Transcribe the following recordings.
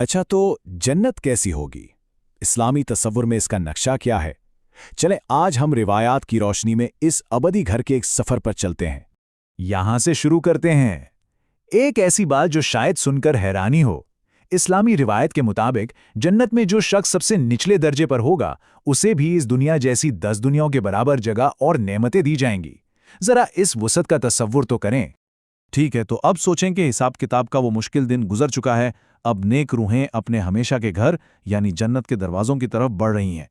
اچھا تو جنت کیسی ہوگی؟ اسلامی تصور میں اس کا نقشہ کیا ہے؟ چلیں آج ہم روایات کی روشنی میں اس ابدی گھر کے ایک سفر پر چلتے ہیں۔ یہاں سے شروع کرتے ہیں۔ ایک ایسی بات جو شاید سن کر حیرانی ہو۔ اسلامی روایت کے مطابق جنت میں جو شخص سب سے نچلے درجے پر ہوگا اسے بھی اس دنیا جیسی 10 دنیاوں کے برابر جگہ اور نعمتیں دی جائیں گی۔ ذرا اس وسعت کا تصور تو کریں۔ ٹھیک ہے، تو اب سوچیں کہ حساب کتاب کا وہ مشکل دن گزر چکا ہے، اب نیک روحیں اپنے ہمیشہ کے گھر یعنی جنت کے دروازوں کی طرف بڑھ رہی ہیں۔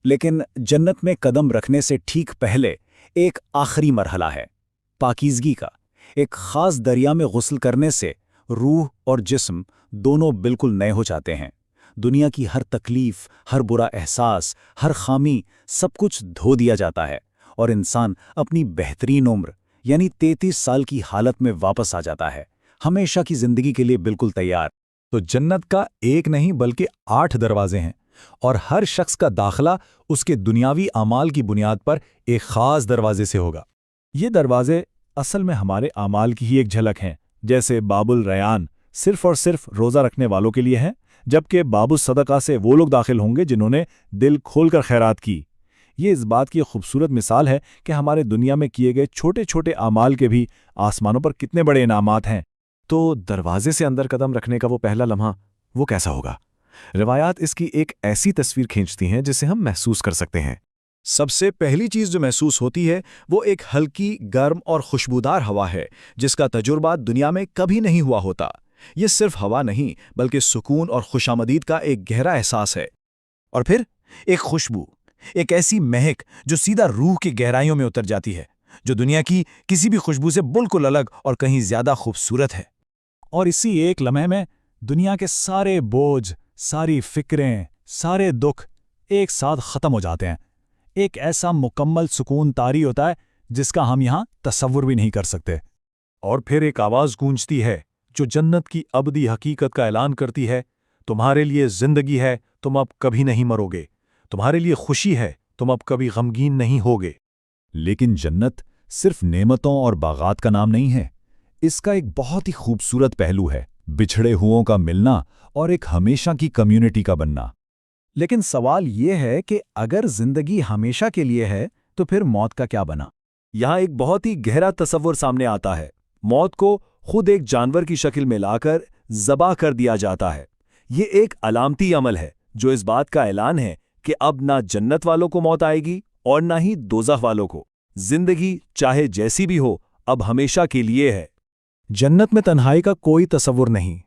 لیکن جنت میں قدم رکھنے سے ٹھیک پہلے ایک آخری مرحلہ ہے، پاکیزگی کا۔ ایک خاص دریا میں غسل کرنے سے روح اور جسم دونوں بالکل نئے ہو جاتے ہیں۔ دنیا کی ہر تکلیف، ہر برا احساس، ہر خامی، سب کچھ دھو دیا جاتا ہے، اور انسان اپنی بہترین عمر یعنی 33 سال کی حالت میں واپس آ جاتا ہے، ہمیشہ کی زندگی کے لیے بالکل تیار۔ تو جنت کا ایک نہیں بلکہ 8 دروازے ہیں، اور ہر شخص کا داخلہ اس کے دنیاوی اعمال کی بنیاد پر ایک خاص دروازے سے ہوگا۔ یہ دروازے اصل میں ہمارے اعمال کی ہی ایک جھلک ہیں، جیسے باب الریان صرف اور صرف روزہ رکھنے والوں کے لیے ہیں، جبکہ باب الصدقہ سے وہ لوگ داخل ہوں گے جنہوں نے دل کھول کر خیرات کی۔ یہ اس بات کی خوبصورت مثال ہے کہ ہمارے دنیا میں کیے گئے چھوٹے چھوٹے اعمال کے بھی آسمانوں پر کتنے بڑے انعامات ہیں۔ تو دروازے سے اندر قدم رکھنے کا وہ پہلا لمحہ وہ کیسا ہوگا؟ روایات اس کی ایک ایسی تصویر کھینچتی ہیں جسے ہم محسوس کر سکتے ہیں۔ سب سے پہلی چیز جو محسوس ہوتی ہے وہ ایک ہلکی، گرم اور خوشبودار ہوا ہے، جس کا تجربہ دنیا میں کبھی نہیں ہوا ہوتا۔ یہ صرف ہوا نہیں بلکہ سکون اور خوشامدید کا ایک گہرا احساس ہے۔ اور پھر ایک خوشبو، ایک ایسی مہک جو سیدھا روح کی گہرائیوں میں اتر جاتی ہے، جو دنیا کی کسی بھی خوشبو سے بالکل الگ اور کہیں زیادہ خوبصورت ہے۔ اور اسی ایک لمحے میں دنیا کے سارے بوجھ، ساری فکریں، سارے دکھ ایک ساتھ ختم ہو جاتے ہیں۔ ایک ایسا مکمل سکون طاری ہوتا ہے جس کا ہم یہاں تصور بھی نہیں کر سکتے۔ اور پھر ایک آواز گونجتی ہے جو جنت کی ابدی حقیقت کا اعلان کرتی ہے، تمہارے لیے زندگی ہے، تم اب کبھی نہیں مرو گے، تمہارے لیے خوشی ہے، تم اب کبھی غمگین نہیں ہوگے۔ لیکن جنت صرف نعمتوں اور باغات کا نام نہیں ہے، اس کا ایک بہت ہی خوبصورت پہلو ہے، بچھڑے ہوئوں کا ملنا اور ایک ہمیشہ کی کمیونٹی کا بننا۔ لیکن سوال یہ ہے کہ اگر زندگی ہمیشہ کے لیے ہے تو پھر موت کا کیا بنا؟ یہاں ایک بہت ہی گہرا تصور سامنے آتا ہے۔ موت کو خود ایک جانور کی شکل میں لا کر ذبح کر دیا جاتا ہے۔ یہ ایک علامتی عمل ہے جو اس بات کا اعلان ہے کہ اب نہ جنت والوں کو موت آئے گی اور نہ ہی دوزخ والوں کو۔ زندگی چاہے جیسی بھی ہو اب ہمیشہ کے لیے ہے۔ جنت میں تنہائی کا کوئی تصور نہیں۔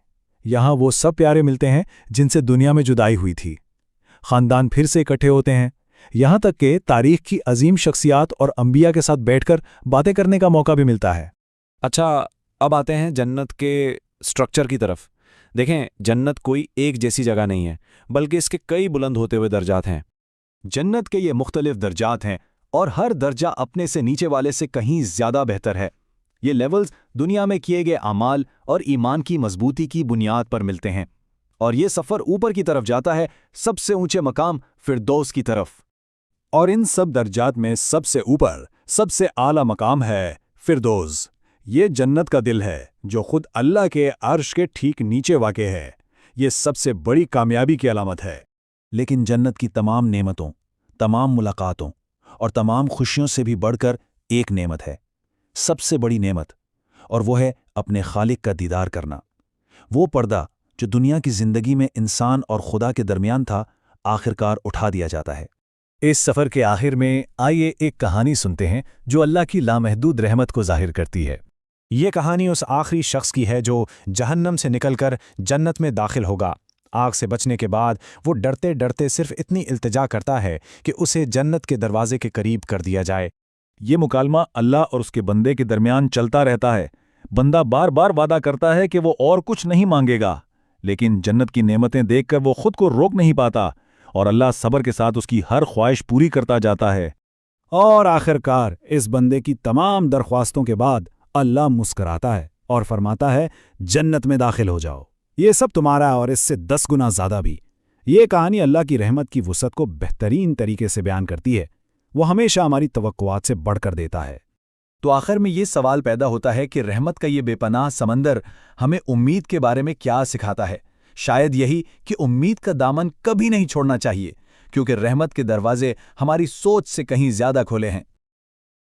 یہاں وہ سب پیارے ملتے ہیں جن سے دنیا میں جدائی ہوئی تھی۔ خاندان پھر سے اکٹھے ہوتے ہیں، یہاں تک کہ تاریخ کی عظیم شخصیات اور انبیاء کے ساتھ بیٹھ کر باتیں کرنے کا موقع بھی ملتا ہے۔ اچھا، اب آتے ہیں جنت کے سٹرکچر کی طرف۔ دیکھیں، جنت کوئی ایک جیسی جگہ نہیں ہے، بلکہ اس کے کئی بلند ہوتے ہوئے درجات ہیں۔ جنت کے یہ مختلف درجات ہیں اور ہر درجہ اپنے سے نیچے والے سے کہیں زیادہ بہتر ہے۔ یہ لیولز دنیا میں کیے گئے اعمال اور ایمان کی مضبوطی کی بنیاد پر ملتے ہیں، اور یہ سفر اوپر کی طرف جاتا ہے، سب سے اونچے مقام فردوس کی طرف۔ اور ان سب درجات میں سب سے اوپر، سب سے اعلیٰ مقام ہے فردوس۔ یہ جنت کا دل ہے جو خود اللہ کے عرش کے ٹھیک نیچے واقع ہے۔ یہ سب سے بڑی کامیابی کی علامت ہے۔ لیکن جنت کی تمام نعمتوں، تمام ملاقاتوں اور تمام خوشیوں سے بھی بڑھ کر ایک نعمت ہے، سب سے بڑی نعمت، اور وہ ہے اپنے خالق کا دیدار کرنا۔ وہ پردہ جو دنیا کی زندگی میں انسان اور خدا کے درمیان تھا، آخرکار اٹھا دیا جاتا ہے۔ اس سفر کے آخر میں آئیے ایک کہانی سنتے ہیں جو اللہ کی لامحدود رحمت کو ظاہر کرتی ہے۔ یہ کہانی اس آخری شخص کی ہے جو جہنم سے نکل کر جنت میں داخل ہوگا۔ آگ سے بچنے کے بعد وہ ڈرتے ڈرتے صرف اتنی التجا کرتا ہے کہ اسے جنت کے دروازے کے قریب کر دیا جائے۔ یہ مکالمہ اللہ اور اس کے بندے کے درمیان چلتا رہتا ہے۔ بندہ بار بار وعدہ کرتا ہے کہ وہ اور کچھ نہیں مانگے گا، لیکن جنت کی نعمتیں دیکھ کر وہ خود کو روک نہیں پاتا، اور اللہ صبر کے ساتھ اس کی ہر خواہش پوری کرتا جاتا ہے۔ اور آخرکار اس بندے کی تمام درخواستوں کے بعد اللہ مسکراتا ہے اور فرماتا ہے، جنت میں داخل ہو جاؤ، یہ سب تمہارا اور اس سے 10 گنا زیادہ بھی۔ یہ کہانی اللہ کی رحمت کی وسعت کو بہترین طریقے سے بیان کرتی ہے۔ وہ ہمیشہ ہماری توقعات سے بڑھ کر دیتا ہے۔ تو آخر میں یہ سوال پیدا ہوتا ہے کہ رحمت کا یہ بے پناہ سمندر ہمیں امید کے بارے میں کیا سکھاتا ہے؟ شاید یہی کہ امید کا دامن کبھی نہیں چھوڑنا چاہیے، کیونکہ رحمت کے دروازے ہماری سوچ سے کہیں زیادہ کھلے ہیں۔